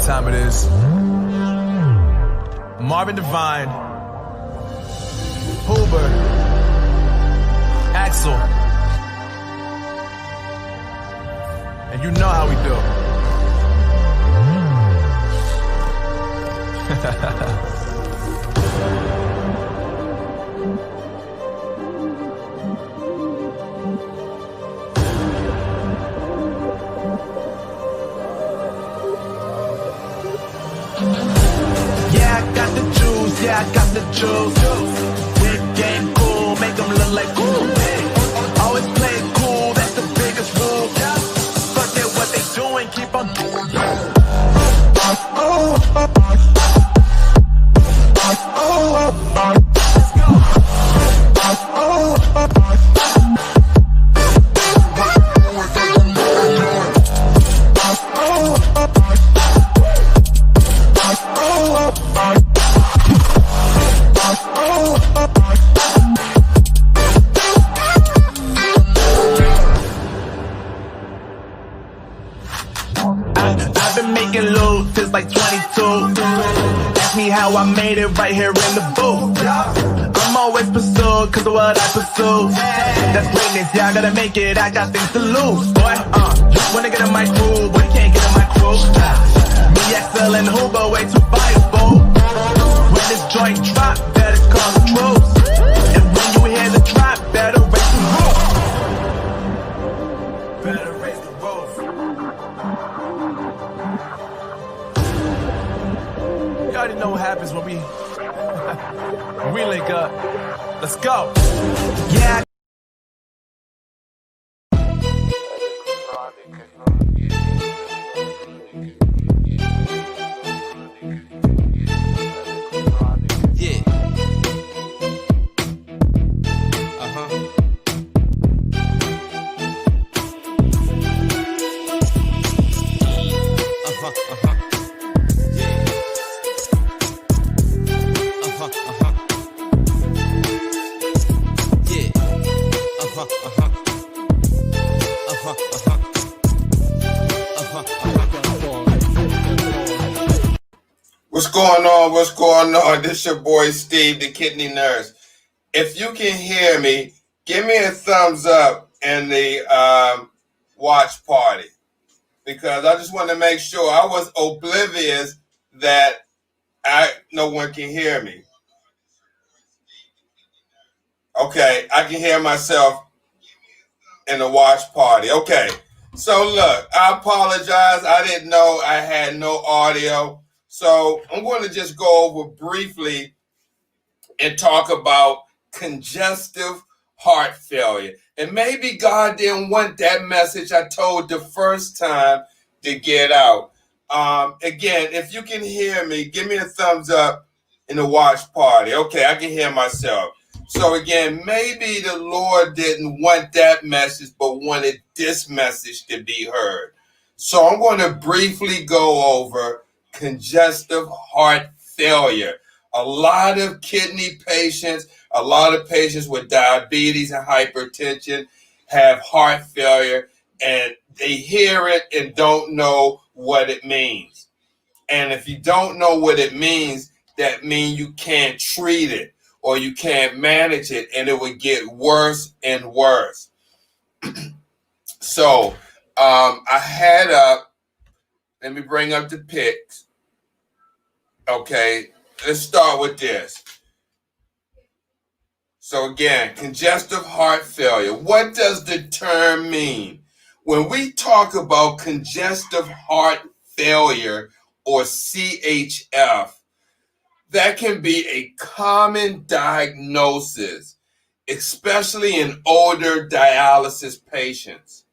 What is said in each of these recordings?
what time it is. Marvin Devine, Huber, Axel, and you know how we do. Yeah, I got the juice. Big game cool, make them look like cool. Always play it cool, that's the biggest rule. Fuck it, what they doing, keep on doing. I've been making loot since like 22. Ask me how I made it right here in the booth. I'm always pursued cause of what I pursue. That's greatness, yeah, I gotta make it, I got things to lose. Boy, wanna get in my crew, but you can't get in my crew. Me, XL and Huber, way too fireable. When this joint drop, better call the troops. And when you hear the drop, better raise the roof. Better raise the roof. You already know what happens when we link up. Let's go. Yeah. What's going on? This your boy Steve, the kidney nurse. If you can hear me, give me a thumbs up in the watch party, because I just want to make sure. I was oblivious that no one can hear me. Okay, I can hear myself in the watch party. Okay, so look, I apologize. I didn't know I had no audio. So I'm going to just go over briefly and talk about congestive heart failure. And maybe God didn't want that message I told the first time to get out. Again, if you can hear me, give me a thumbs up in the watch party. Okay, I can hear myself. So again, maybe the Lord didn't want that message, but wanted this message to be heard. So I'm going to briefly go over congestive heart failure. A lot of kidney patients, a lot of patients with diabetes and hypertension have heart failure, and they hear it and don't know what it means. And if you don't know what it means, that means you can't treat it or you can't manage it, and it would get worse and worse. So I had let me bring up the pics. Okay, let's start with this. So again, congestive heart failure. What does the term mean? When we talk about congestive heart failure, or CHF, that can be a common diagnosis, especially in older dialysis patients.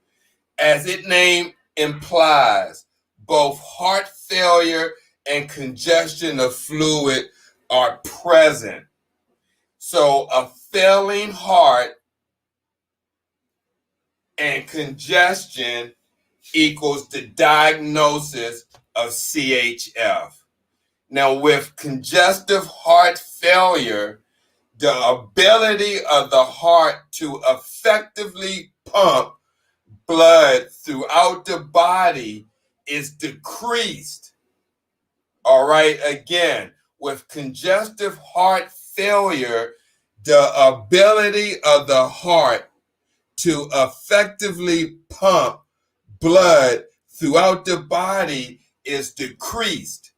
As its name implies, both heart failure and congestion of fluid are present. So a failing heart and congestion equals the diagnosis of CHF. Now, with congestive heart failure, the ability of the heart to effectively pump blood throughout the body is decreased. All right, again, with congestive heart failure, the ability of the heart to effectively pump blood throughout the body is decreased.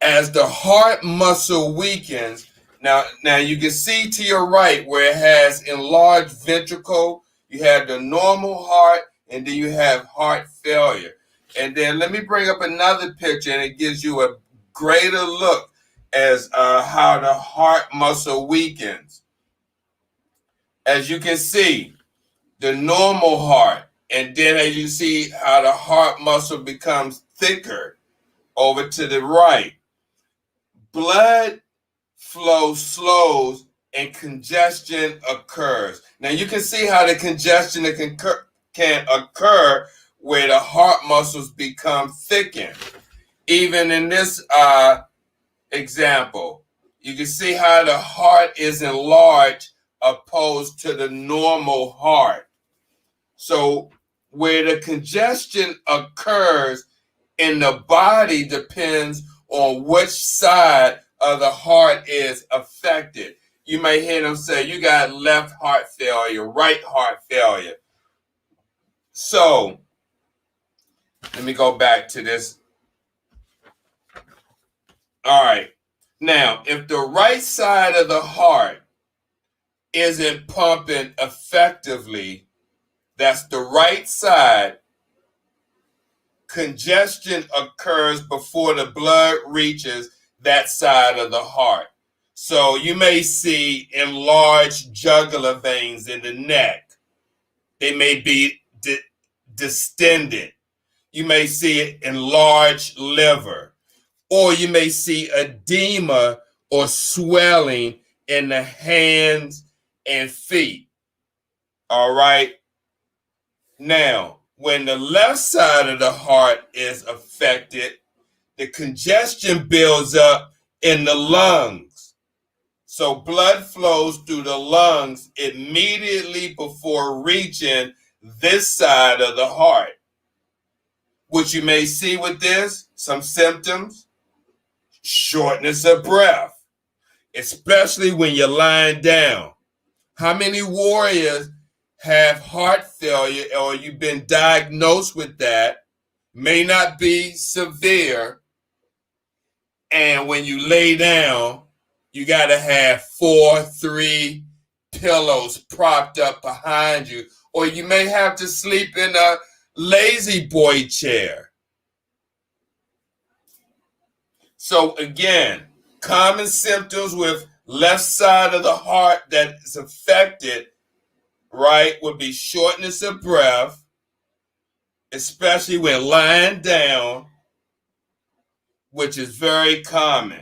As the heart muscle weakens, now you can see to your right where it has enlarged ventricle, you have the normal heart, and then you have heart failure. And then let me bring up another picture, and it gives you a greater look as how the heart muscle weakens. As you can see, the normal heart, and then as you see how the heart muscle becomes thicker over to the right, blood flow slows and congestion occurs. Now you can see how the congestion can occur where the heart muscles become thickened. Even in this example, you can see how the heart is enlarged opposed to the normal heart. So where the congestion occurs in the body depends on which side of the heart is affected. You may hear them say, you got left heart failure, right heart failure. So let me go back to this. All right. Now, if the right side of the heart isn't pumping effectively, that's the right side, congestion occurs before the blood reaches that side of the heart. So you may see enlarged jugular veins in the neck. They may be distended. You may see enlarged liver, or you may see edema or swelling in the hands and feet. All right. Now, when the left side of the heart is affected, the congestion builds up in the lungs. So blood flows through the lungs immediately before reaching this side of the heart. What you may see with this, some symptoms, shortness of breath, especially when you're lying down. How many warriors have heart failure or you've been diagnosed with that? May not be severe. And when you lay down, you got to have 3 pillows propped up behind you, or you may have to sleep in a lazy boy chair. So again, common symptoms with left side of the heart that is affected, right, would be shortness of breath, especially when lying down, which is very common.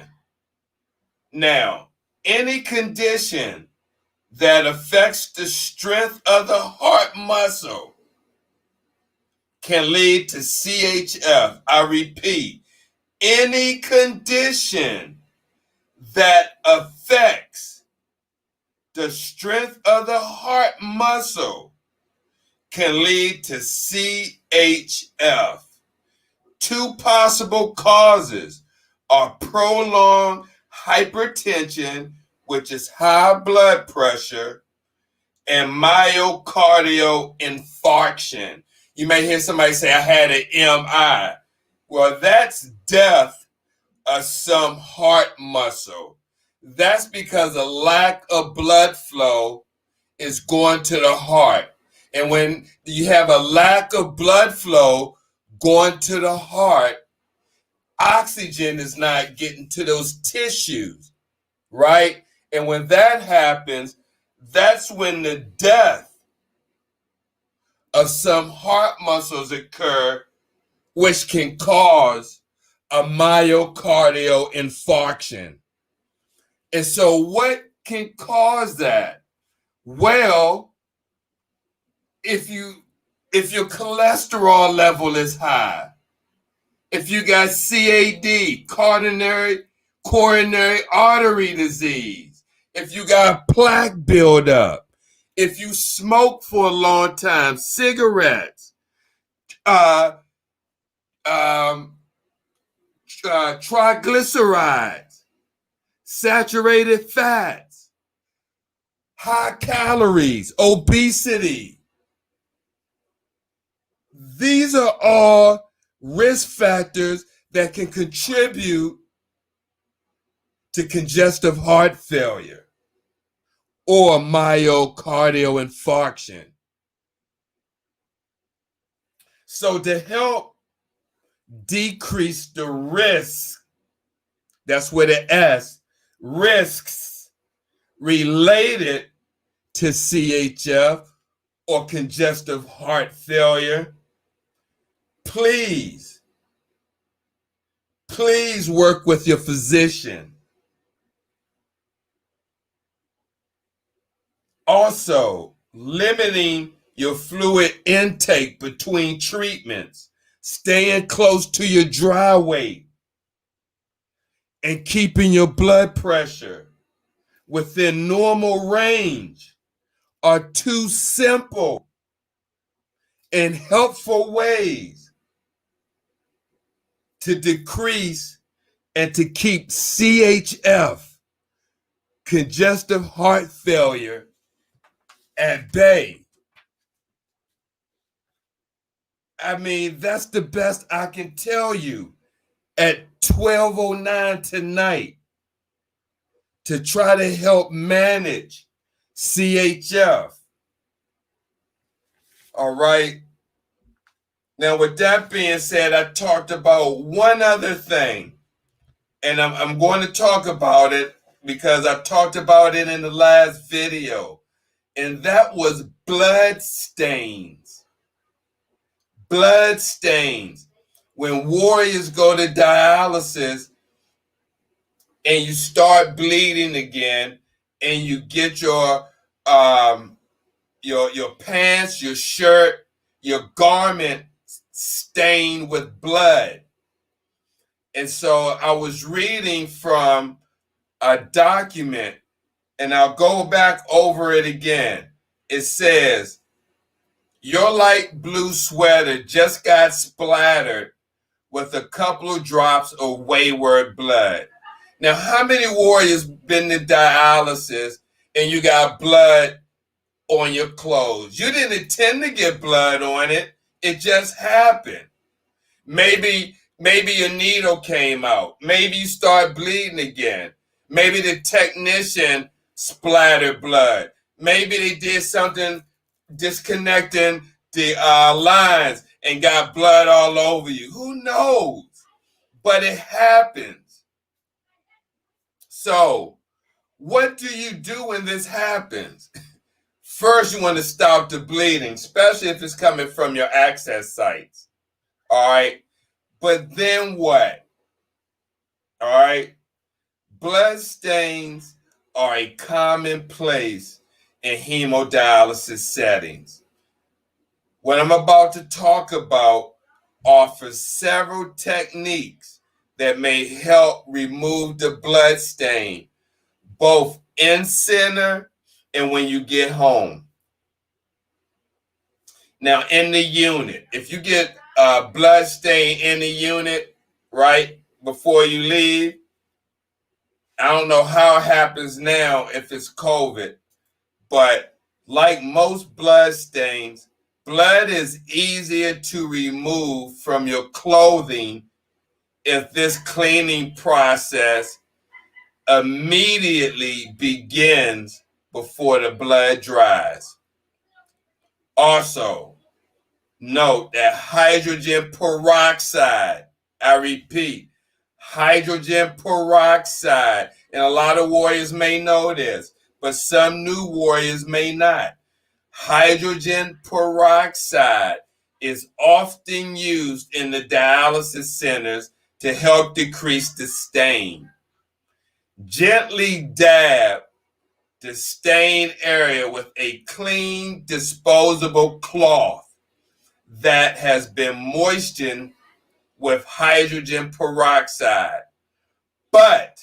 Now, any condition that affects the strength of the heart muscle can lead to CHF. I repeat, any condition that affects the strength of the heart muscle can lead to CHF. 2 possible causes are prolonged hypertension, which is high blood pressure, and myocardial infarction. You may hear somebody say, I had an MI. Well, that's death of some heart muscle. That's because a lack of blood flow is going to the heart. And when you have a lack of blood flow going to the heart, oxygen is not getting to those tissues, right? And when that happens, that's when the death of some heart muscles occur, which can cause a myocardial infarction. And so what can cause that? Well, if your cholesterol level is high, if you got CAD, coronary artery disease, if you got plaque buildup, if you smoke for a long time, cigarettes, triglycerides, saturated fats, high calories, obesity. These are all risk factors that can contribute to congestive heart failure or myocardial infarction. So to help decrease the risk, that's with an S, risks related to CHF or congestive heart failure, please work with your physician. Also, limiting your fluid intake between treatments, staying close to your dry weight, and keeping your blood pressure within normal range are two simple and helpful ways to decrease and to keep CHF, congestive heart failure, at bay. I mean, that's the best I can tell you at 12:09 tonight to try to help manage CHF. All right. Now, with that being said, I talked about one other thing, and I'm going to talk about it because I talked about it in the last video, and that was blood stains. Blood stains. When warriors go to dialysis and you start bleeding again, and you get your pants, your shirt, your garment stained with blood. And so I was reading from a document, and I'll go back over it again. It says, your light blue sweater just got splattered with a couple of drops of wayward blood. Now, how many warriors been to dialysis and you got blood on your clothes? You didn't intend to get blood on it. It just happened. Maybe a needle came out. Maybe you start bleeding again. Maybe the technician splattered blood. Maybe they did something disconnecting the lines and got blood all over you. Who knows? But it happens. So, what do you do when this happens? First, you want to stop the bleeding, especially if it's coming from your access sites. All right. But then what? All right. Blood stains are a commonplace in hemodialysis settings. What I'm about to talk about offers several techniques that may help remove the blood stain, both in center and when you get home. Now, in the unit, if you get a blood stain in the unit, right, before you leave, I don't know how it happens now if it's COVID, but like most blood stains, blood is easier to remove from your clothing if this cleaning process immediately begins before the blood dries. Also, note that hydrogen peroxide, I repeat, hydrogen peroxide, and a lot of warriors may know this, but some new warriors may not. Hydrogen peroxide is often used in the dialysis centers to help decrease the stain. Gently dab the stained area with a clean, disposable cloth that has been moistened with hydrogen peroxide. But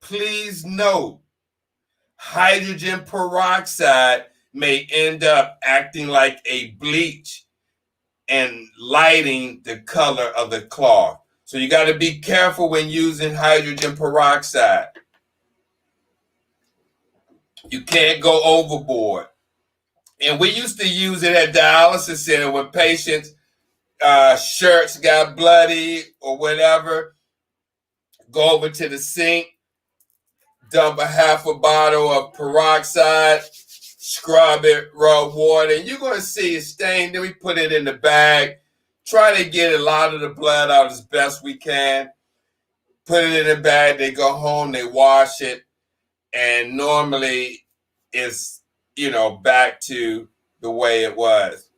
please note, hydrogen peroxide may end up acting like a bleach and lighting the color of the cloth. So you got to be careful when using hydrogen peroxide. You can't go overboard. And we used to use it at dialysis center when patients' shirts got bloody or whatever. Go over to the sink, dump a half a bottle of peroxide, scrub it, rub water, and you're going to see it stained. Then we put it in the bag, try to get a lot of the blood out as best we can. Put it in the bag, they go home, they wash it, and normally it's, back to the way it was.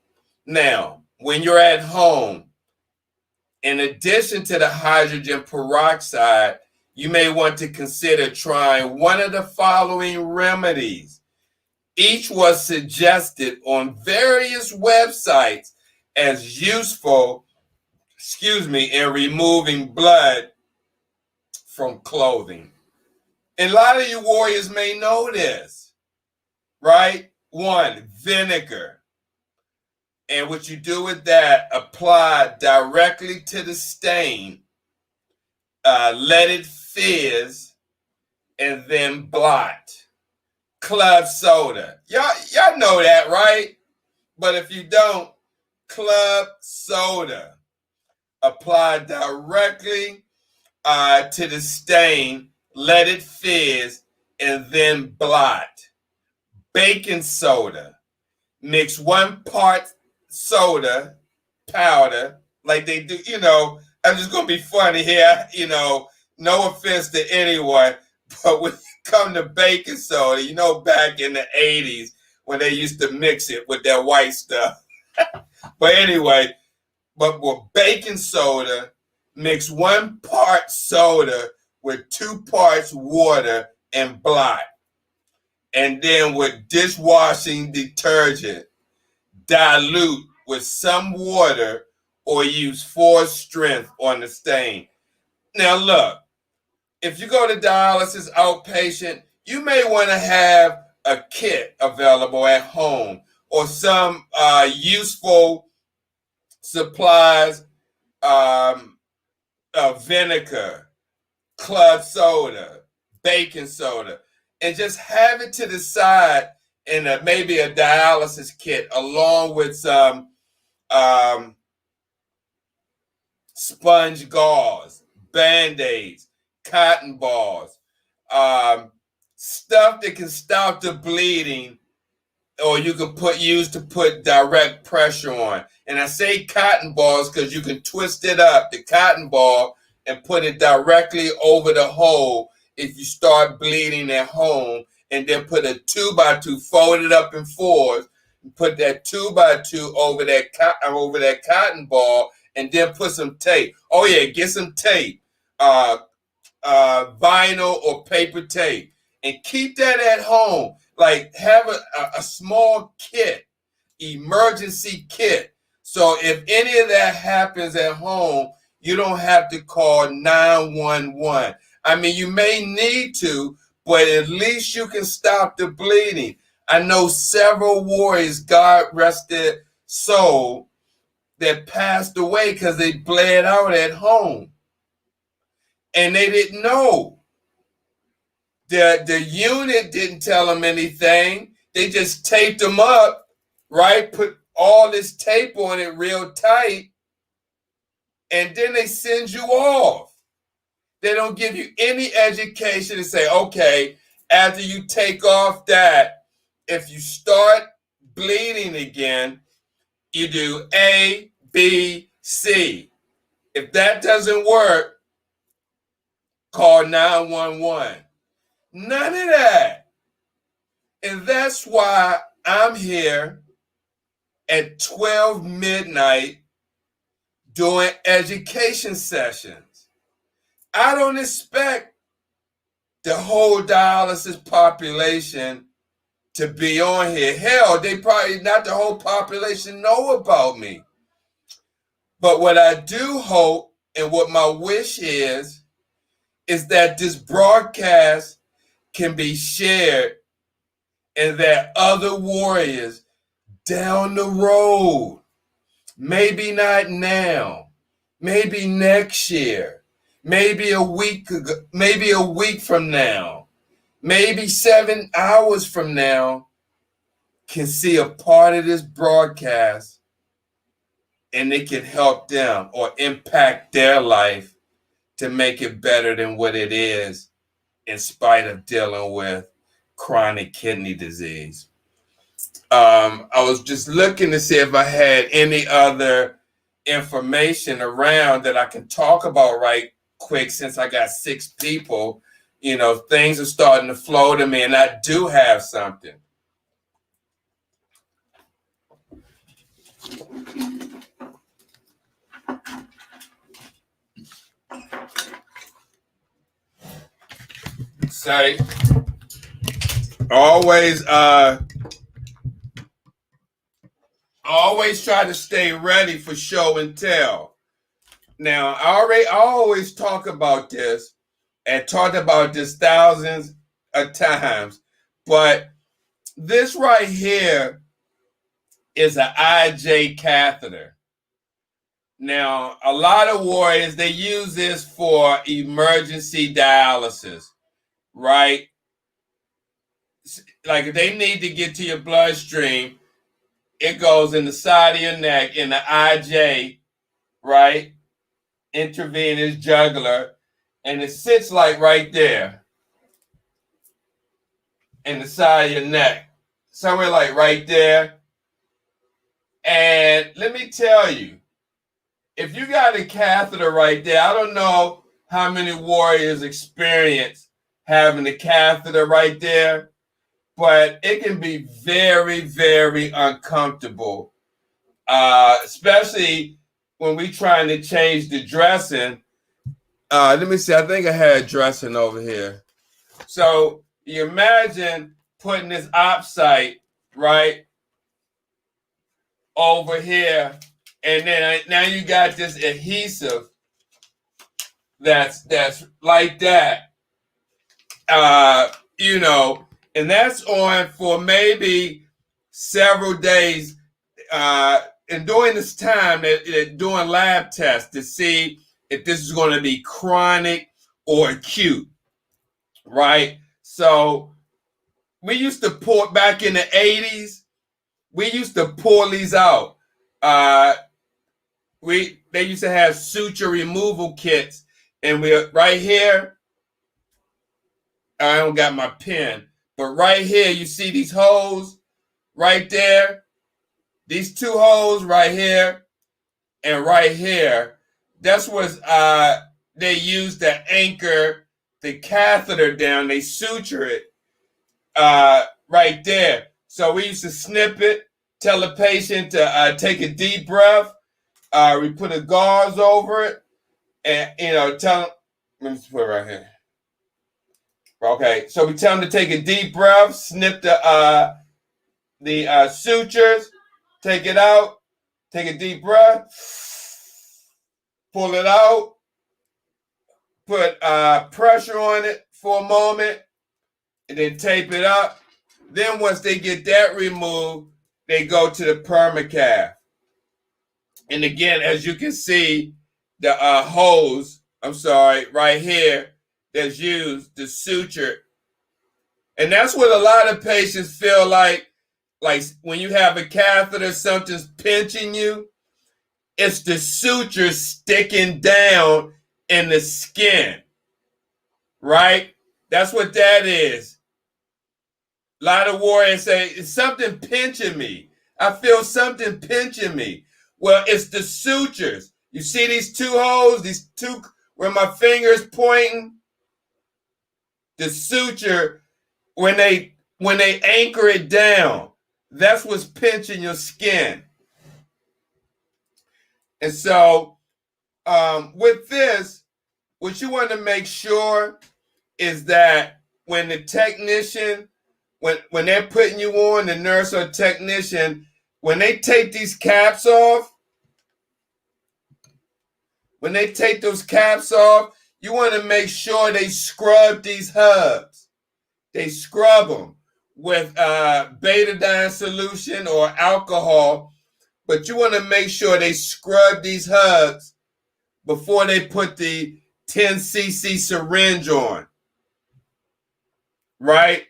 Now, when you're at home, in addition to the hydrogen peroxide, you may want to consider trying one of the following remedies. Each was suggested on various websites as useful, in removing blood from clothing. And a lot of you warriors may know this, right? 1, vinegar. And what you do with that, apply directly to the stain, let it fizz, and then blot. Club soda. Y'all know that, right? But if you don't, club soda. Apply directly to the stain, let it fizz, and then blot. Baking soda. Mix 1 part soda powder, like they do, I'm just going to be funny here, no offense to anyone, but when you come to baking soda, back in the 80s when they used to mix it with that white stuff. But anyway, but with baking soda, mix 1 part soda with 2 parts water and blot. And then with dishwashing detergent, dilute with some water or use force strength on the stain. Now look, if you go to dialysis outpatient, you may want to have a kit available at home or some useful supplies of vinegar, club soda, baking soda, and just have it to the side in maybe a dialysis kit along with some sponge gauze, Band-Aids, cotton balls, stuff that can stop the bleeding, or you can use to put direct pressure on. And I say cotton balls because you can twist it up, the cotton ball, and put it directly over the hole if you start bleeding at home, and then put a 2x2, fold it up in 4s, and put that 2x2 over that cotton ball, and then put some tape. Oh yeah, get some tape, vinyl or paper tape, and keep that at home. Like have a small kit, emergency kit. So if any of that happens at home, you don't have to call 911. I mean, you may need to, but at least you can stop the bleeding. I know several warriors, God rest their soul, that passed away because they bled out at home. And they didn't know. The unit didn't tell them anything. They just taped them up, right? Put all this tape on it real tight, and then they send you off. They don't give you any education to say, okay, after you take off that, if you start bleeding again, you do A, B, C. If that doesn't work, call 911. None of that. And that's why I'm here at 12 midnight doing education sessions. I don't expect the whole dialysis population to be on here. Hell, they probably not the whole population know about me. But what I do hope and what my wish is that this broadcast can be shared and that other warriors down the road, maybe not now, maybe next year, maybe a week ago, maybe a week from now, maybe 7 hours from now, can see a part of this broadcast and it can help them or impact their life to make it better than what it is, in spite of dealing with chronic kidney disease. I was just looking to see if I had any other information around that I can talk about right quick, since I got 6 people. Things are starting to flow to me, and I do have something. Say, always try to stay ready for show and tell. Now, I always talk about this and talked about this thousands of times, but this right here is an IJ catheter. Now, a lot of warriors, they use this for emergency dialysis, right? Like if they need to get to your bloodstream, it goes in the side of your neck in the IJ, right? Intravenous jugular, and it sits like right there in the side of your neck, somewhere like right there. And let me tell you, if you got a catheter right there, I don't know how many warriors experience having a catheter right there, but it can be very, very uncomfortable, especially when we trying to change the dressing. Let me see. I think I had dressing over here. So you imagine putting this op site right over here, and then now you got this adhesive that's like that, and that's on for maybe several days. And during this time, they're doing lab tests to see if this is going to be chronic or acute, right? So we used to pour, back in the 80s, we used to pull these out. They used to have suture removal kits, and we're right here. I don't got my pen, but right here, you see these holes right there? These 2 holes right here and right here. That's what they use to anchor the catheter down. They suture it right there. So we used to snip it, tell the patient to take a deep breath. We put a gauze over it, and tell them. Let me just put it right here. Okay, so we tell them to take a deep breath, snip the sutures, take it out, take a deep breath, pull it out, put pressure on it for a moment, and then tape it up. Then once they get that removed, they go to the permacath. And again, as you can see, the hose, right here, that's used to suture. And that's what a lot of patients feel like when you have a catheter, something's pinching you. It's the suture sticking down in the skin, right? That's what that is. A lot of warriors say, it's something pinching me. I feel something pinching me. Well, it's the sutures. You see these 2 holes, these 2 where my finger's pointing? The suture, when they anchor it down, that's what's pinching your skin. And so with this, what you want to make sure is that when the technician, when they're putting you on, the nurse or technician, when they take these caps off, when they take those caps off, you want to make sure they scrub these hubs. They scrub them with betadine solution or alcohol, but you want to make sure they scrub these hubs before they put the 10 cc syringe on, right?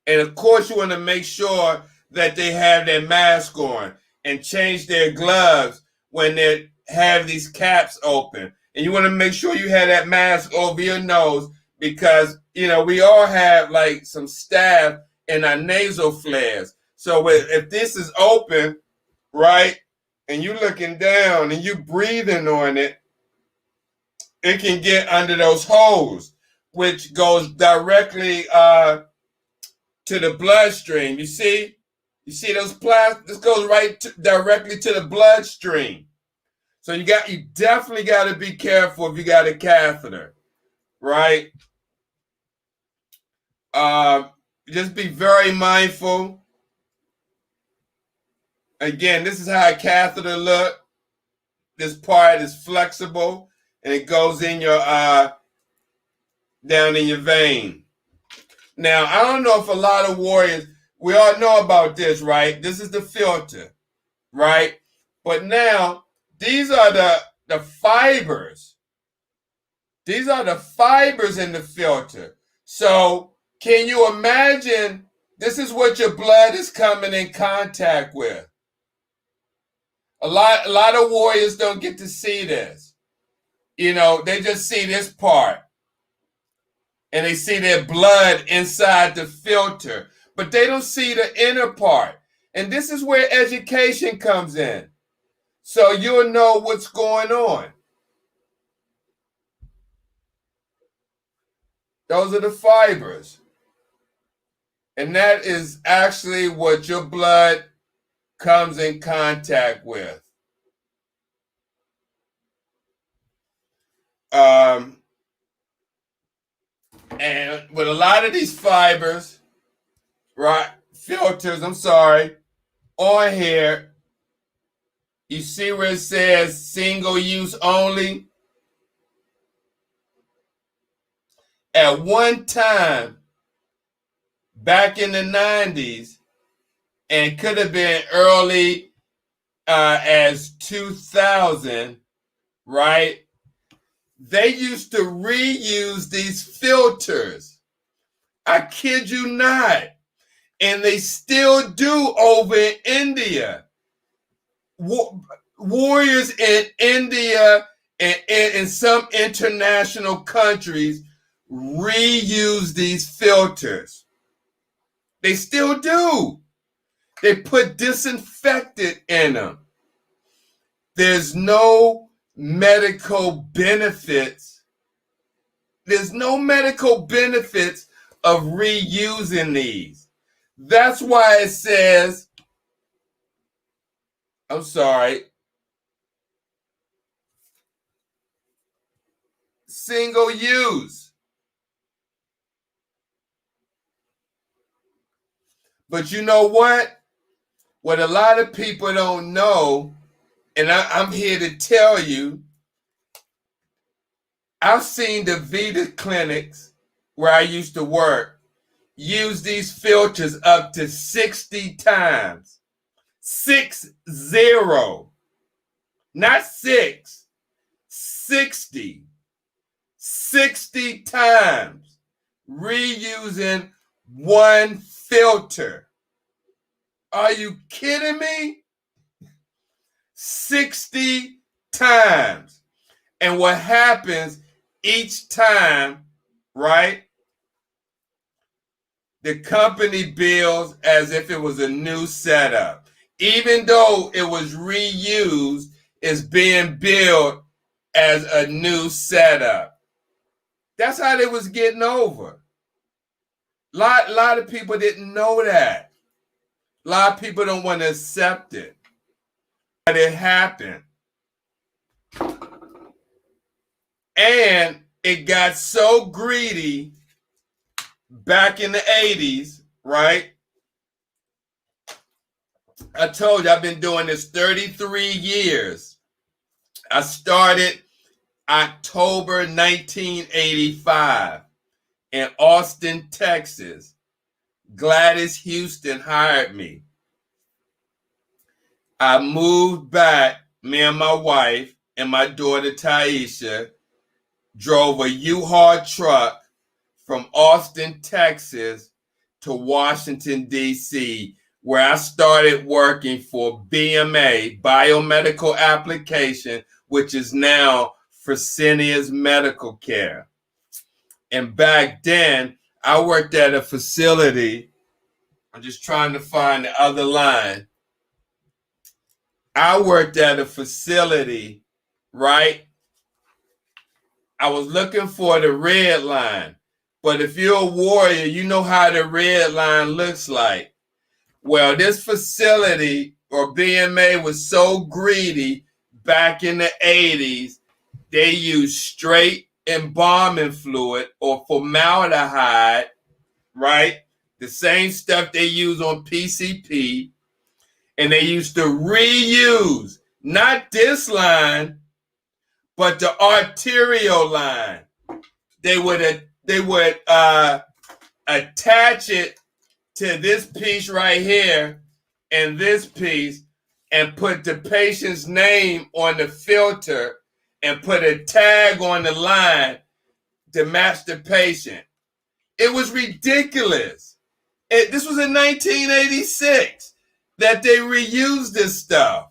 And of course, you want to make sure that they have their mask on and change their gloves when they have these caps open. And you want to make sure you have that mask over your nose because, you know, we all have like some staph in our nasal flares. So if this is open, right, and you're looking down and you breathing on it, it can get under those holes, which goes directly to the bloodstream. You see those plastic? This goes directly to the bloodstream. So you definitely got to be careful if you got a catheter, right? Just be very mindful. Again, this is how a catheter look. This part is flexible and it goes in your down in your vein. Now, I don't know if a lot of warriors, we all know about this, right? This is the filter, right? But now, these are the fibers. These are the fibers in the filter. So, can you imagine this is what your blood is coming in contact with? A lot of warriors don't get to see this. You know, they just see this part. And they see their blood inside the filter. But they don't see the inner part. And this is where education comes in. So you'll know what's going on. Those are the fibers. And that is actually what your blood comes in contact with. And with a lot of these fibers, right, filters, on here, you see where it says single use only? At one time, back in the 90s, and could have been early as 2000, right? They used to reuse these filters. I kid you not. And they still do over in India. Warriors in India and in some international countries reuse these filters. They still do. They put disinfectant in them. There's no medical benefits. There's no medical benefits of reusing these. That's why it says, single use. But you know what? What a lot of people don't know, and I'm here to tell you, I've seen the Vita clinics where I used to work use these filters up to 60 times. 60. Not 6. 60. 60 times reusing one filter. Are you kidding me? 60 times. And what happens each time, right? The company bills as if it was a new setup. Even though it was reused, it's being billed as a new setup. That's how they was getting over. Lot of people didn't know that. A lot of people don't want to accept it. But it happened. And it got so greedy back in the 80s, right? I told you I've been doing this 33 years. I started October 1985 in Austin, Texas. Gladys Houston hired me. I moved back, me and my wife, and my daughter Taisha drove a U-Haul truck from Austin, Texas to Washington, D.C., where I started working for BMA, Biomedical Application, which is now Fresenius Medical Care. And back then, I worked at a facility. I'm just trying to find the other line. I worked at a facility, right? I was looking for the red line. But if you're a warrior, you know how the red line looks like. Well, this facility or BMA was so greedy back in the 80s, they used straight embalming fluid or formaldehyde, right? The same stuff they use on PCP. And they used to reuse, not this line, but the arterial line. They would attach it to this piece right here and this piece and put the patient's name on the filter and put a tag on the line to match the patient. It was ridiculous. This was in 1986 that they reused this stuff.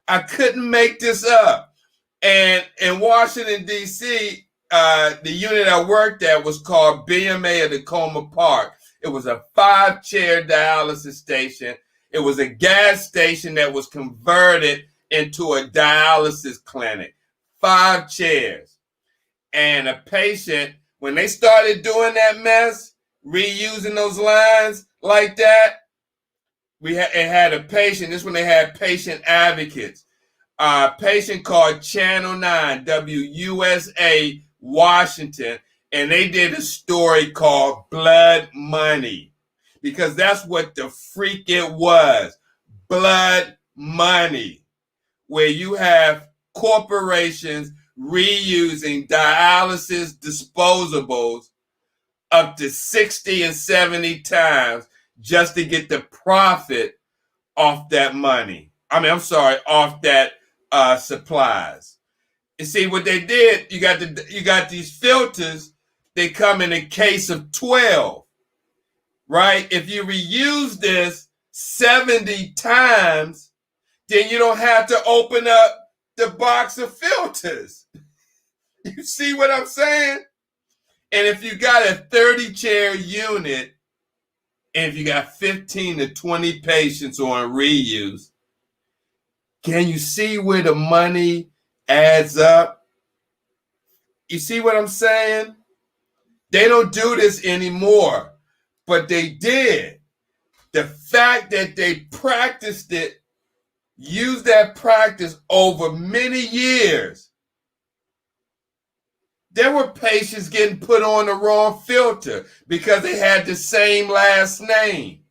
I couldn't make this up. And in Washington, D.C., the unit I worked at was called BMA of Tacoma Park. It was a 5-chair dialysis station. It was a gas station that was converted into a dialysis clinic. 5 chairs. And a patient, when they started doing that mess, reusing those lines like that, it had a patient. This one they had patient advocates. A patient called Channel 9, WUSA, Washington, and they did a story called Blood Money, because that's what the freak it was. Blood money, where you have corporations reusing dialysis disposables up to 60 and 70 times just to get the profit off that money. Off that supplies. You see what they did? You got these filters. They come in a case of 12, right? If you reuse this 70 times, then you don't have to open up the box of filters. You see what I'm saying? And if you got a 30-chair unit, and if you got 15 to 20 patients on reuse, can you see where the money adds up? You see what I'm saying? They don't do this anymore, but they did. The fact that they practiced it, used that practice over many years. There were patients getting put on the wrong filter because they had the same last name.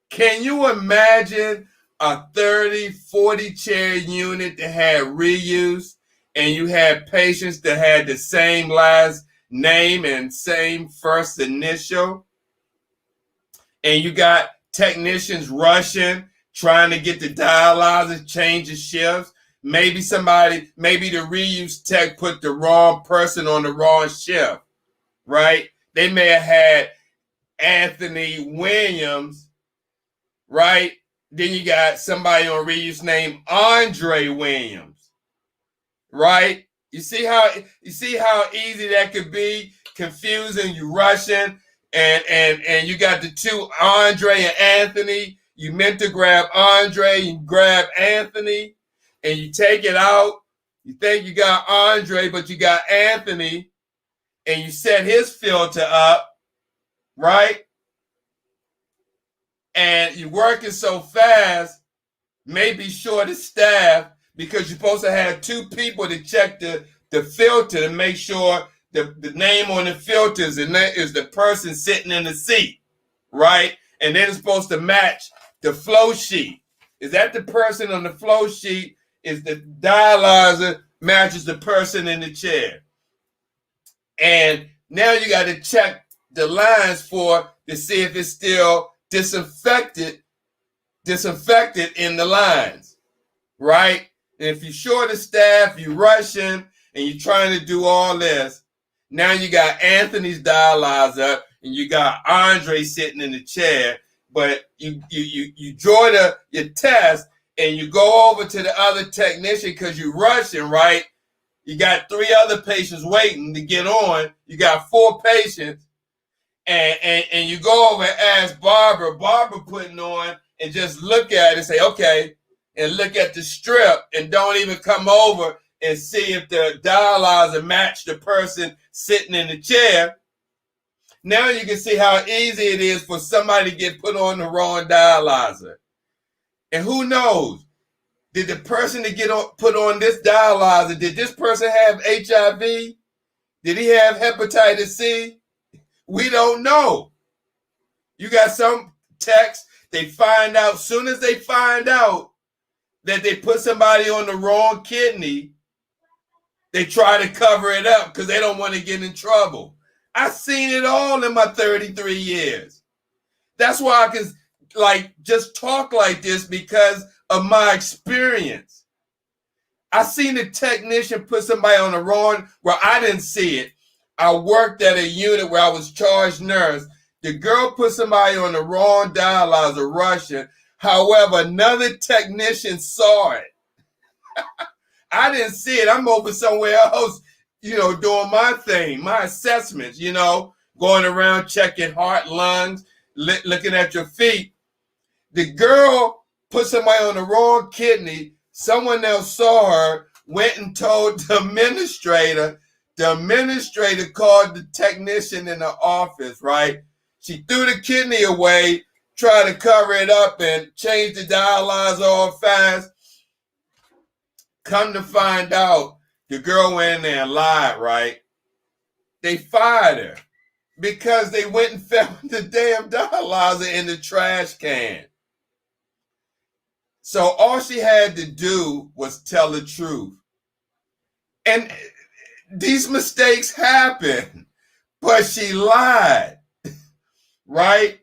Can you imagine a 30, 40 chair unit that had reuse, and you had patients that had the same last name and same first initial? And you got technicians rushing, trying to get the dialysis, changing shifts. Maybe the reuse tech put the wrong person on the wrong shift, right? They may have had Anthony Williams, right? Then you got somebody on reuse named Andre Williams, right? You see how easy that could be? Confusing, you rushing, and you got the two, Andre and Anthony. You meant to grab Andre, you grab Anthony, and you take it out. You think you got Andre, but you got Anthony, and you set his filter up, right? And you're working so fast, maybe short of staff, because you're supposed to have 2 people to check the filter to make sure the name on the filter is the person sitting in the seat, right? And then it's supposed to match the flow sheet. Is that the person on the flow sheet? Is the dialyzer matches the person in the chair? And now you got to check the lines to see if it's still disinfected in the lines, right? And if you're short of staff, you're rushing, and you're trying to do all this, now you got Anthony's dialyzer, and you got Andre sitting in the chair, but you draw your test, and you go over to the other technician because you're rushing, right? You got 3 other patients waiting to get on. You got 4 patients, and you go over and ask Barbara putting on, and just look at it and say, okay, and look at the strip, and don't even come over and see if the dialyzer match the person sitting in the chair. Now you can see how easy it is for somebody to get put on the wrong dialyzer. And who knows? Did the person that put on this dialyzer, did this person have HIV? Did he have hepatitis C? We don't know. You got some techs, they find out, soon as they find out that they put somebody on the wrong kidney, they try to cover it up because they don't want to get in trouble. I've seen it all in my 33 years. That's why I can just talk like this, because of my experience. I seen a technician put somebody on the wrong, well, I didn't see it. I worked at a unit where I was charge nurse. The girl put somebody on the wrong dialyzer, rushing. However, another technician saw it. I didn't see it. I'm over somewhere else, doing my thing, my assessments, going around checking heart, lungs, looking at your feet. The girl put somebody on the wrong kidney. Someone else saw her, went and told the administrator. The administrator called the technician in the office, right? She threw the kidney away, tried to cover it up and change the dialyzer all fast. Come to find out, the girl went in there and lied, right? They fired her because they went and found the damn dialyzer in the trash can. So all she had to do was tell the truth. And these mistakes happen, but she lied, right?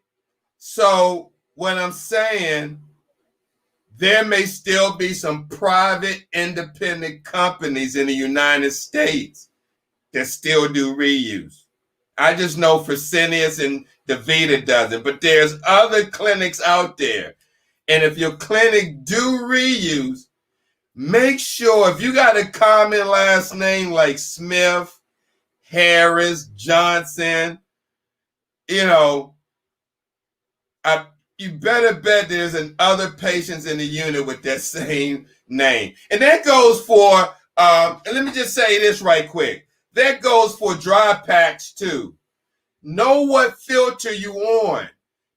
So what I'm saying, there may still be some private independent companies in the United States that still do reuse. I just know Fresenius and DaVita doesn't, but there's other clinics out there. And if your clinic do reuse, make sure if you got a common last name like Smith, Harris, Johnson, you better bet there's other patients in the unit with that same name. And that goes for, and let me just say this right quick. That goes for dry packs too. Know what filter you on,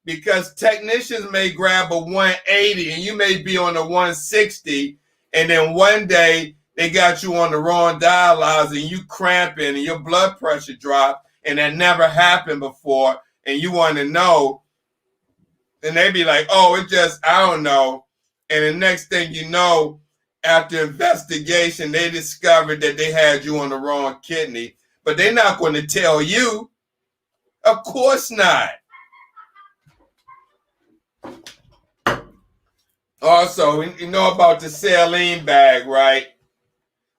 because technicians may grab a 180 and you may be on a 160, and then one day they got you on the wrong dialyzer and you cramping and your blood pressure drop, and that never happened before, and you want to know. And they be like, oh, it just, I don't know. And the next thing you know, after investigation, they discovered that they had you on the wrong kidney. But they're not going to tell you. Of course not. Also, you know about the saline bag, right?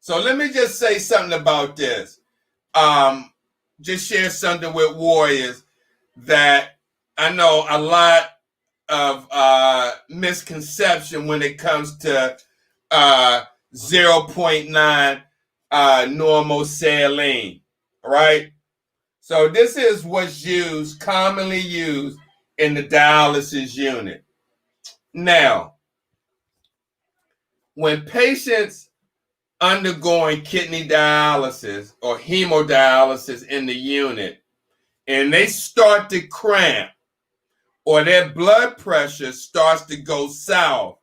So let me just say something about this. Just share something with warriors that I know a lot of misconception when it comes to 0.9 normal saline, right? So this is what's commonly used in the dialysis unit. Now, when patients undergoing kidney dialysis or hemodialysis in the unit, and they start to cramp, or their blood pressure starts to go south,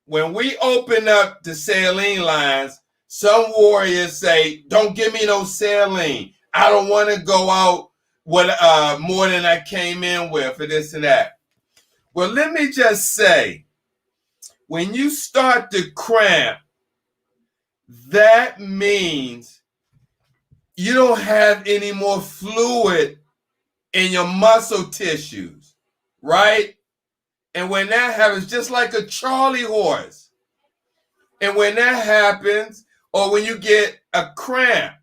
when we open up the saline lines, some warriors say, don't give me no saline. I don't want to go out with more than I came in with for this and that. Well, let me just say, when you start to cramp, that means you don't have any more fluid in your muscle tissues, right? And when that happens, just like a Charlie horse, And when that happens, or when you get a cramp,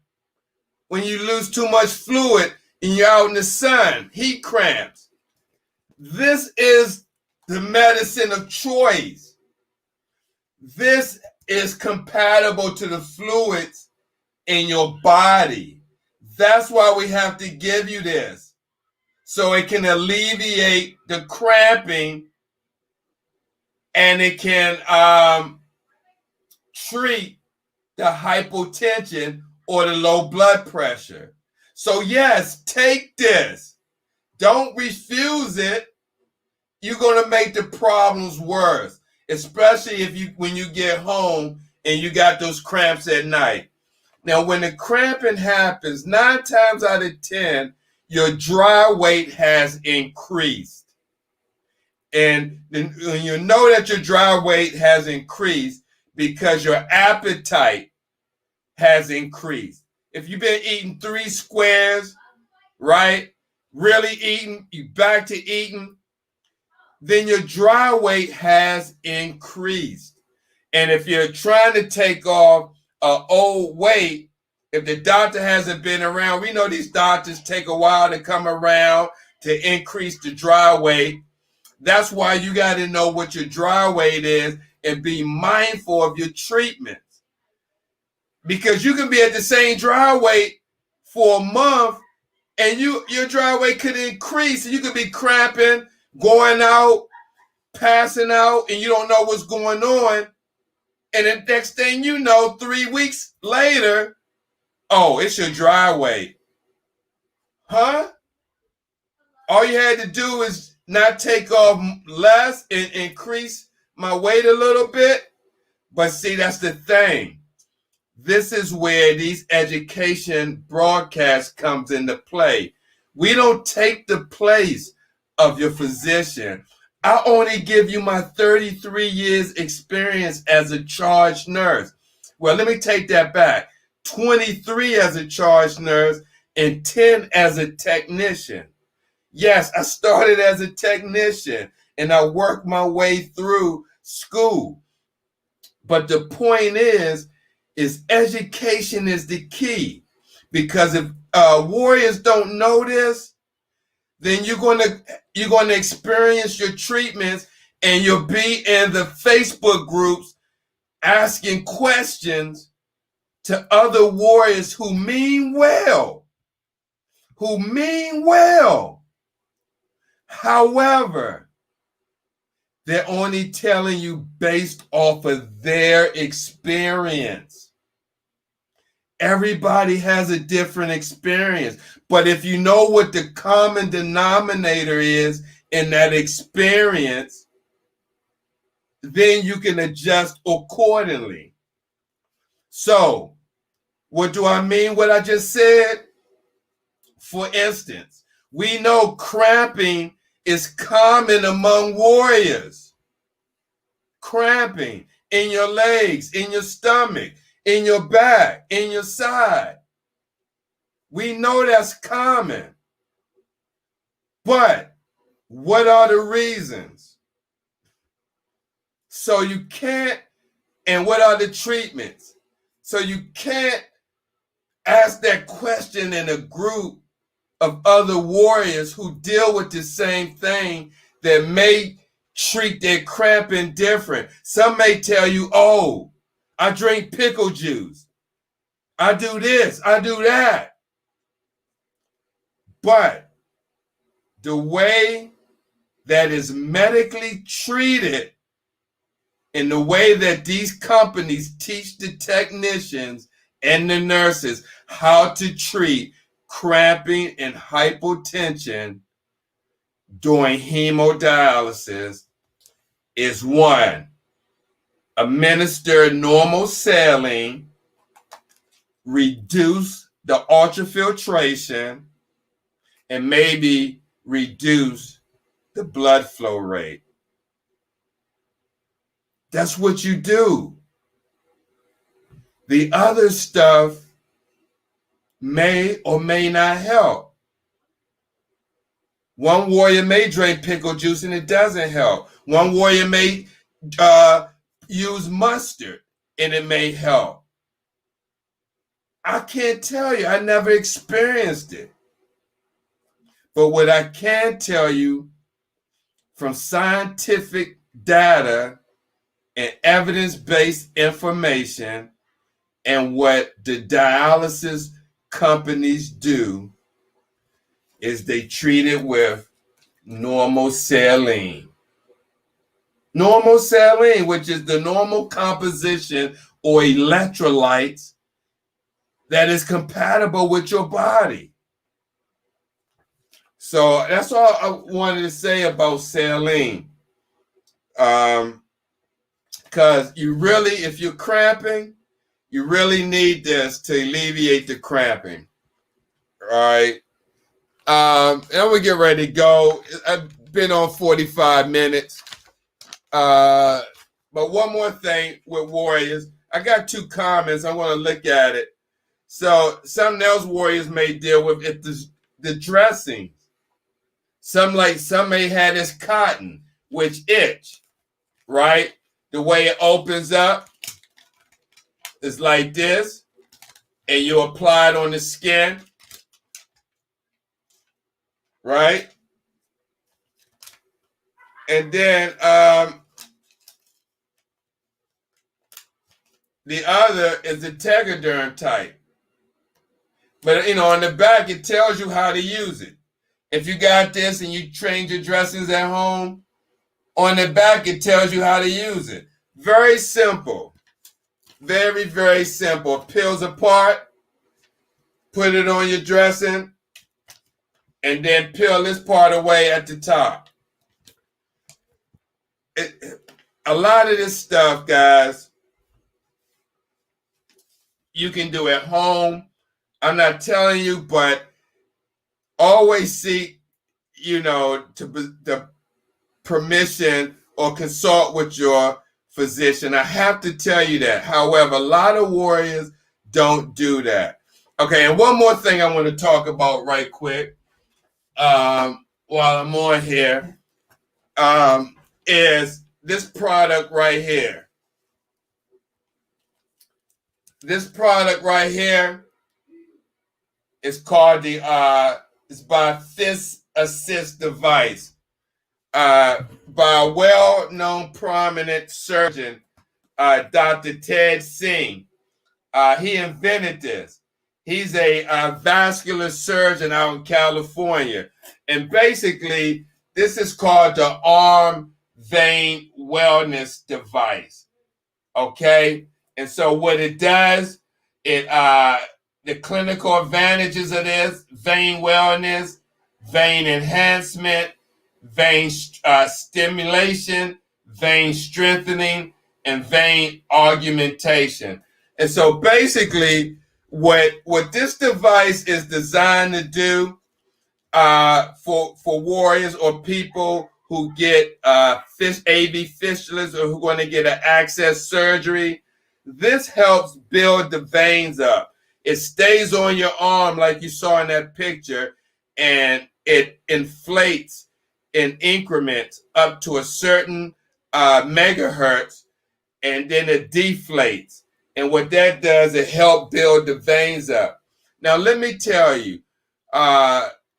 when you lose too much fluid and you're out in the sun, heat cramps, this is the medicine of choice. This is compatible to the fluids in your body. That's why we have to give you this, so it can alleviate the cramping, and it can treat the hypotension or the low blood pressure. So yes, take this. Don't refuse it. You're going to make the problems worse, especially when you get home and you got those cramps at night. Now, when the cramping happens, 9 times out of 10, your dry weight has increased. And you know that your dry weight has increased because your appetite has increased. If you've been eating 3 squares, right, really eating, you back to eating, then your dry weight has increased. And if you're trying to take off an old weight, if the doctor hasn't been around, we know these doctors take a while to come around to increase the dry weight. That's why you got to know what your dry weight is and be mindful of your treatments. Because you can be at the same dry weight for a month and your dry weight could increase. You could be cramping, going out, passing out, and you don't know what's going on. And the next thing you know, 3 weeks later, oh, it's your dry weight. Huh? All you had to do is not take off less and increase my weight a little bit. But see, that's the thing. This is where these education broadcasts comes into play. We don't take the place of your physician. I only give you my 33 years experience as a charge nurse. Well, let me take that back. 23 as a charge nurse and 10 as a technician. Yes, I started as a technician and I worked my way through school. But the point is education is the key. Because if warriors don't know this, then you're going to experience your treatments and you'll be in the Facebook groups asking questions to other warriors who mean well. However, they're only telling you based off of their experience. Everybody has a different experience. But if you know what the common denominator is in that experience, then you can adjust accordingly. So, what do I mean what I just said? For instance, we know cramping is common among warriors. Cramping in your legs, in your stomach, in your back, in your side. We know that's common. But what are the reasons? So you can't, and what are the treatments? So you can't ask that question in a group of other warriors who deal with the same thing that may treat their cramping different. Some may tell you, oh, I drink pickle juice. I do this, I do that. But the way that is medically treated and the way that these companies teach the technicians and the nurses how to treat cramping and hypotension during hemodialysis is 1, administer normal saline, reduce the ultrafiltration, and maybe reduce the blood flow rate. That's what you do. The other stuff may or may not help. One warrior may drink pickle juice and it doesn't help. One warrior may use mustard and it may help. I can't tell you. I never experienced it. But what I can tell you from scientific data and evidence-based information and what the dialysis companies do is they treat it with normal saline. Normal saline, which is the normal composition or electrolytes that is compatible with your body. So that's all I wanted to say about saline. Because you really, if you're cramping, you really need this to alleviate the cramping. All right. And we get ready to go. I've been on 45 minutes. But one more thing with Warriors. I got 2 comments. I want to look at it. So something else Warriors may deal with is the dressings. Some may have this cotton, which itch, right? The way it opens up is like this, and you apply it on the skin, right? And then the other is the Tegaderm type. But, on the back, it tells you how to use it. If you got this and you trained your dressings at home, on the back, it tells you how to use it. Very simple. Very, very simple. Peels apart, put it on your dressing, and then peel this part away at the top. A lot of this stuff, guys, you can do at home. I'm not telling you, but always seek, the permission or consult with your physician. I have to tell you that. However, a lot of Warriors don't do that. Okay, and one more thing I want to talk about right quick while I'm on here is this product right here. This product right here is called it's by Fist Assist device by a well-known prominent surgeon, Dr. Ted Singh. He invented this. He's a vascular surgeon out in California. And basically, this is called the Arm Vein Wellness Device. Okay? And so what it does, the clinical advantages of this: vein wellness, vein enhancement, vein stimulation, vein strengthening, and vein augmentation. And so basically, what this device is designed to do for Warriors or people who get AV fistulas or who want to get an access surgery, this helps build the veins up. It stays on your arm like you saw in that picture, and it inflates in increments up to a certain megahertz, and then it deflates. And what that does, it helps build the veins up. Now, let me tell you,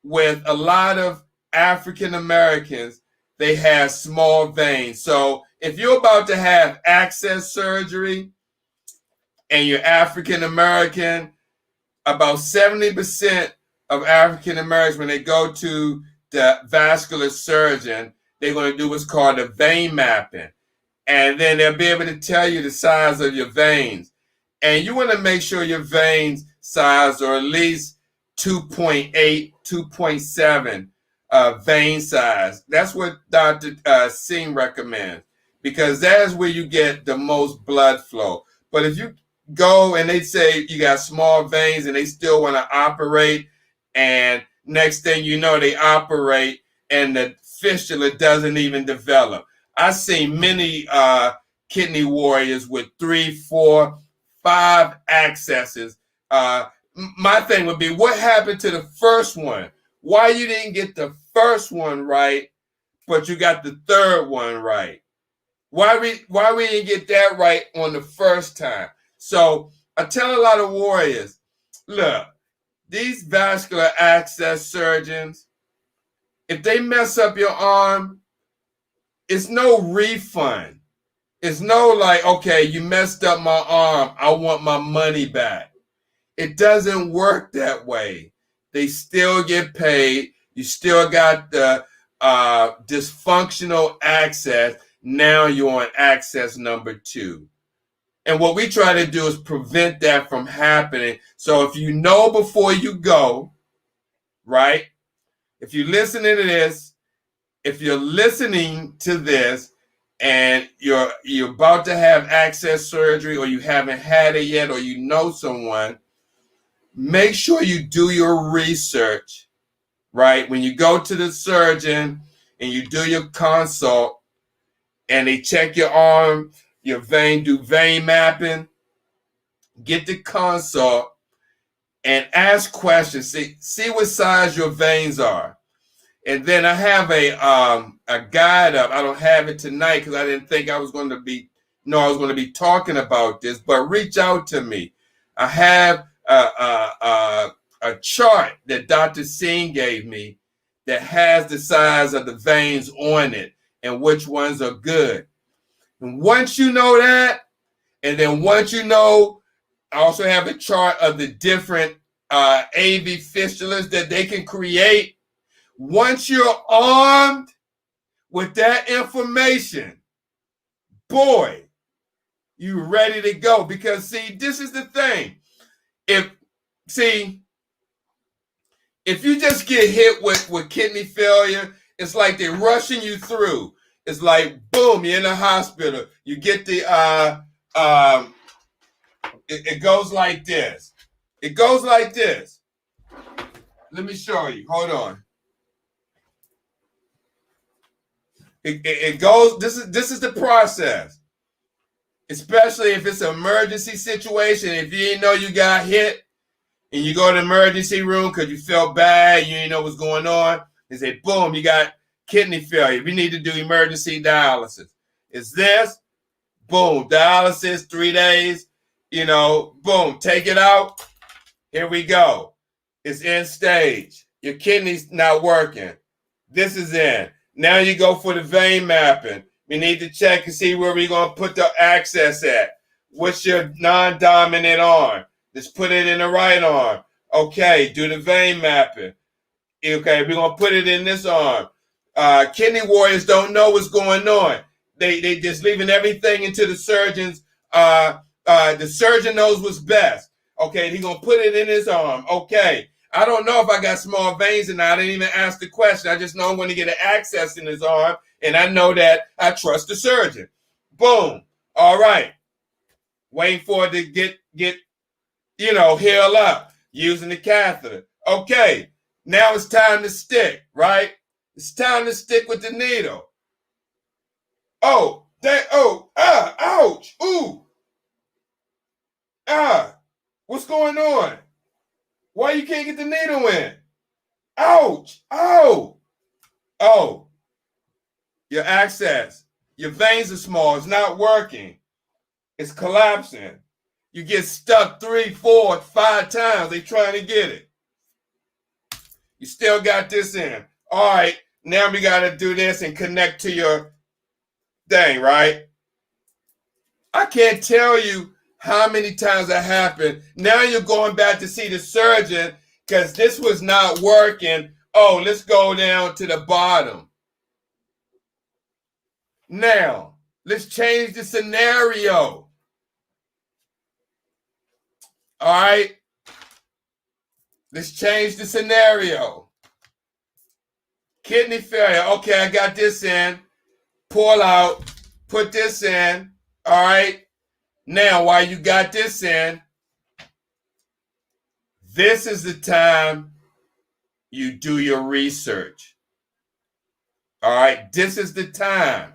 with a lot of African Americans, they have small veins. So if you're about to have access surgery and you're African American, about 70% of African Americans, when they go to the vascular surgeon, they're going to do what's called a vein mapping. And then they'll be able to tell you the size of your veins. And you want to make sure your veins size are at least 2.8, 2.7 vein size. That's what Dr. Singh recommends, because that's where you get the most blood flow. But if you go and they say you got small veins and they still want to operate, and next thing you know, they operate and the fistula doesn't even develop. I've seen many kidney warriors with 3, 4, 5 accesses. My thing would be, what happened to the first one? Why you didn't get the first one right, but you got the third one right? Why we didn't get that right on the first time? So I tell a lot of warriors, look, these vascular access surgeons, if they mess up your arm, it's no refund. It's no like, okay, you messed up my arm, I want my money back. It doesn't work that way. They still get paid. You still got the dysfunctional access. Now you're on access number 2. And what we try to do is prevent that from happening. So if you know before you go, right? If you're listening to this, if you're listening to this and you're about to have access surgery, or you haven't had it yet, or you know someone, make sure you do your research, right? When you go to the surgeon and you do your consult and they check your arm, your vein, do vein mapping, get the consult and ask questions. See what size your veins are. And then I have a guide up. I don't have it tonight because I didn't think I was going to be talking about this, but reach out to me. I have a chart that Dr. Singh gave me that has the size of the veins on it and which ones are good. And once you know that, and then once you know, I also have a chart of the different AV fistulas that they can create. Once you're armed with that information, boy, you're ready to go. Because see, this is the thing. If you just get hit with kidney failure, it's like they're rushing you through. It's like, boom, you're in the hospital. You get the, it goes like this. It goes like this. Let me show you. Hold on. It goes, this is the process. Especially if it's an emergency situation. If you didn't know you got hit and you go to the emergency room because you felt bad, you didn't know what's going on, they say, boom, you got kidney failure. We need to do emergency dialysis. It's this, boom, dialysis, 3 days, boom, take it out. Here we go. It's end stage. Your kidney's not working. This is in. Now you go for the vein mapping. We need to check and see where we're going to put the access at. What's your non-dominant arm? Let's put it in the right arm. Okay, do the vein mapping. Okay, we're going to put it in this arm. Kidney warriors don't know what's going on. They just leaving everything into the surgeon's. The surgeon knows what's best. Okay, he's going to put it in his arm. Okay, I don't know if I got small veins or not. I didn't even ask the question. I just know I'm going to get an access in his arm. And I know that I trust the surgeon. Boom. All right. Waiting for it to get heal up. Using the catheter. Okay. Now it's time to stick, right? It's time to stick with the needle. Ouch. Ooh. What's going on? Why you can't get the needle in? Ouch. Oh. Your access, your veins are small. It's not working. It's collapsing. You get stuck 3, 4, 5 times. They trying to get it. You still got this in. All right, now we got to do this and connect to your thing, right? I can't tell you how many times that happened. Now you're going back to see the surgeon because this was not working. Oh, let's go down to the bottom. Now, let's change the scenario. All right? Let's change the scenario. Kidney failure. Okay, I got this in. Pull out. Put this in. All right? Now, while you got this in, this is the time you do your research. All right? This is the time.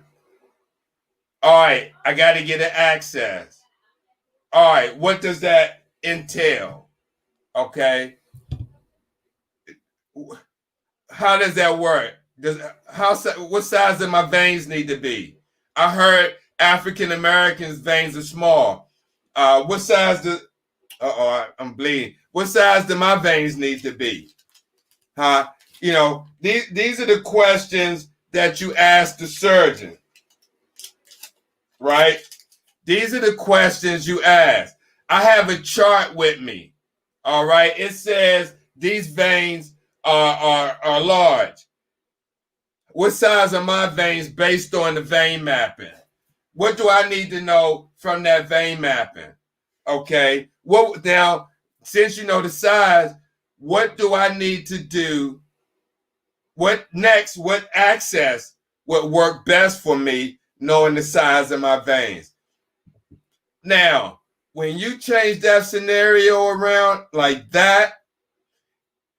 All right, I got to get an access. All right, what does that entail? Okay. How does that work? What size do my veins need to be? I heard African Americans' veins are small. What size do? I'm bleeding. What size do my veins need to be? Huh? These are the questions that you ask the surgeon, right? These are the questions you ask. I have a chart with me. All right. It says these veins are large. What size are my veins based on the vein mapping? What do I need to know from that vein mapping? Okay. What now, since you know the size, what do I need to do? What next? What access would work best for me knowing the size of my veins? Now, when you change that scenario around like that,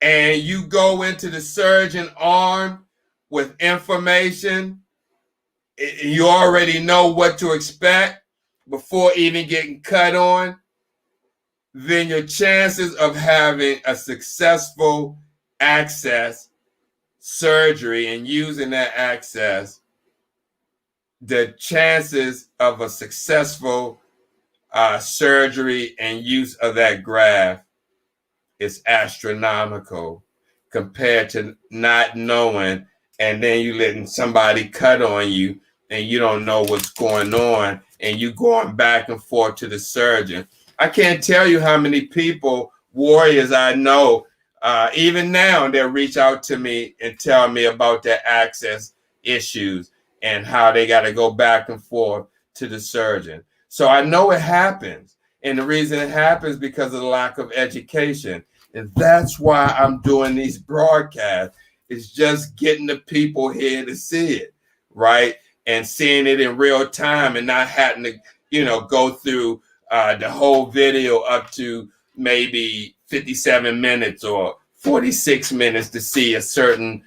and you go into the surgeon arm with information, you already know what to expect before even getting cut on, then your chances of having a successful access surgery and using that access, the chances of a successful surgery and use of that graft is astronomical compared to not knowing, and then you letting somebody cut on you and you don't know what's going on and you going back and forth to the surgeon. I can't tell you how many people, warriors I know, even now, they'll reach out to me and tell me about their access issues and how they got to go back and forth to the surgeon. So I know it happens. And the reason it happens because of the lack of education. And that's why I'm doing these broadcasts. It's just getting the people here to see it, right? And seeing it in real time and not having to, go through the whole video up to maybe 57 minutes or 46 minutes to see a certain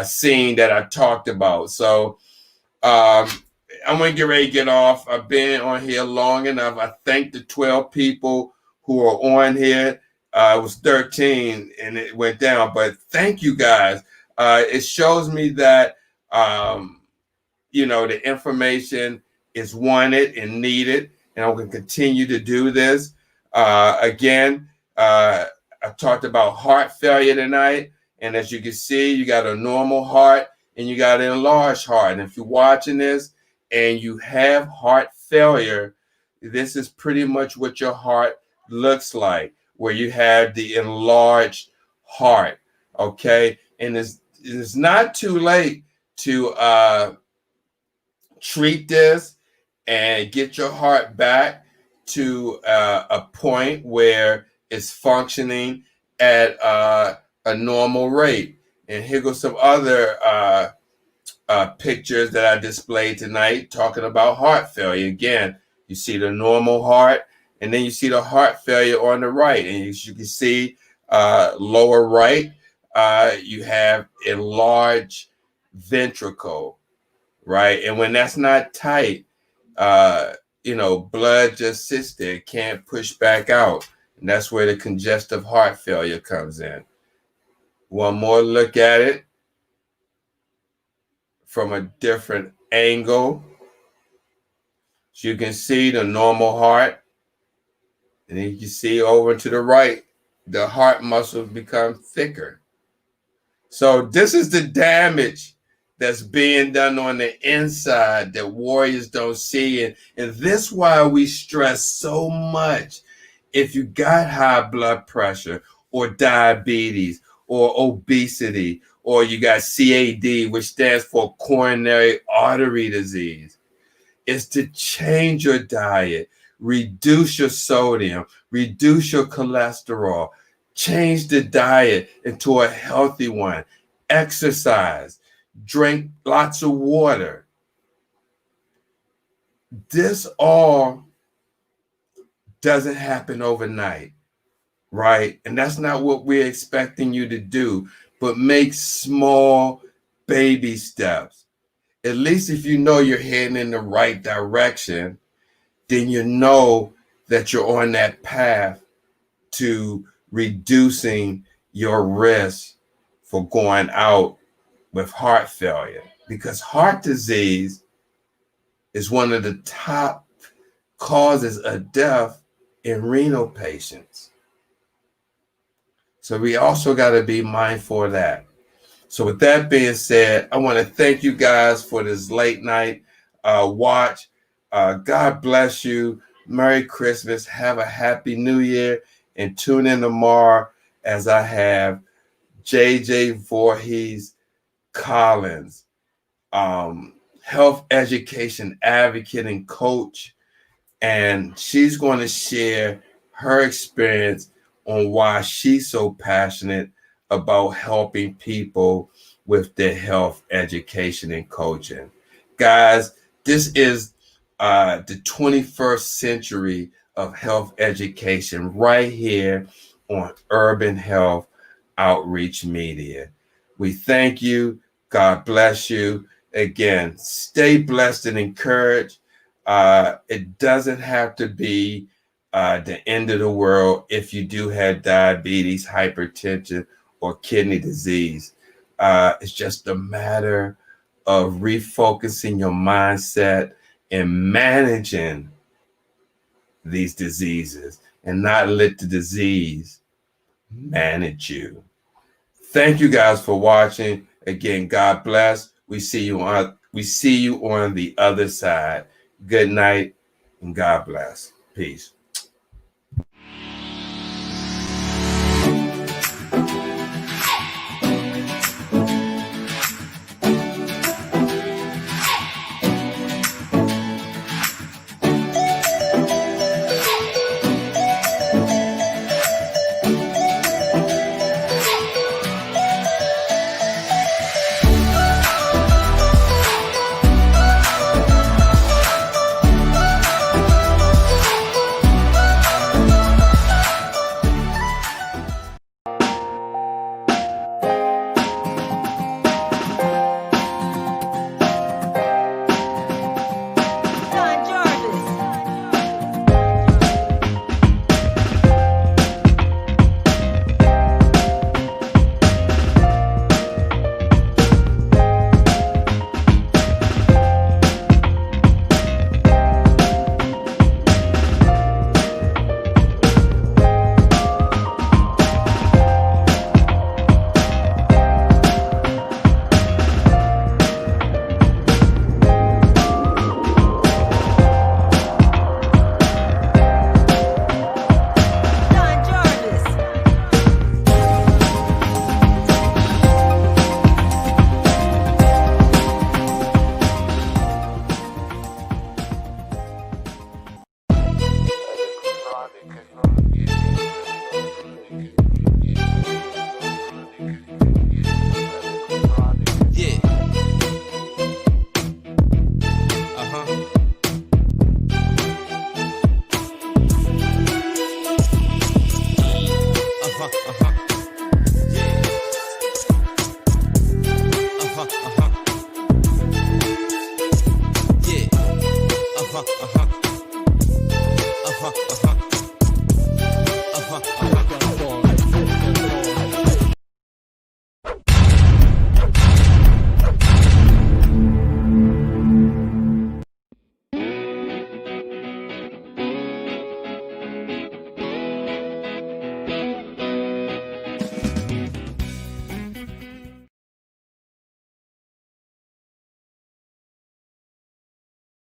scene that I talked about. So I'm going to get ready to get off. I've been on here long enough. I thank the 12 people who are on here. It was 13 and it went down, but thank you guys. It shows me that, the information is wanted and needed, and I'm going to continue to do this. Again, I talked about heart failure tonight, and as you can see, you got a normal heart and you got an enlarged heart. And if you're watching this and you have heart failure, this is pretty much what your heart looks like, where you have the enlarged heart. Okay. And it's not too late to treat this and get your heart back to a point where it's functioning at a normal rate. And here goes some other pictures that I displayed tonight talking about heart failure. Again, you see the normal heart, and then you see the heart failure on the right. And as you can see, lower right, you have enlarged ventricle, right? And when that's not tight, blood just sits there, can't push back out. And that's where the congestive heart failure comes in. One more look at it from a different angle. So you can see the normal heart. And then you can see over to the right, the heart muscles become thicker. So this is the damage that's being done on the inside that warriors don't see. And this is why we stress so much. If you got high blood pressure or diabetes or obesity, or you got CAD, which stands for coronary artery disease, is to change your diet, reduce your sodium, reduce your cholesterol, change the diet into a healthy one, exercise, drink lots of water. This all doesn't happen overnight, right? And that's not what we're expecting you to do, but make small baby steps. At least if you know you're heading in the right direction, then you know that you're on that path to reducing your risk for going out with heart failure. Because heart disease is one of the top causes of death in renal patients. So we also got to be mindful of that. So with that being said, I want to thank you guys for this late night watch. God bless you. Merry Christmas. Have a happy New Year. And tune in tomorrow as I have JJ Voorhees Collins, health education advocate and coach. And she's going to share her experience on why she's so passionate about helping people with their health education and coaching. Guys, this is the 21st century of health education right here on Urban Health Outreach Media. We thank you. God bless you. Again, stay blessed and encouraged. It doesn't have to be the end of the world if you do have diabetes, hypertension, or kidney disease. It's just a matter of refocusing your mindset and managing these diseases and not let the disease manage you. Thank you guys for watching. Again, God bless. We see you on the other side. Good night and God bless. Peace.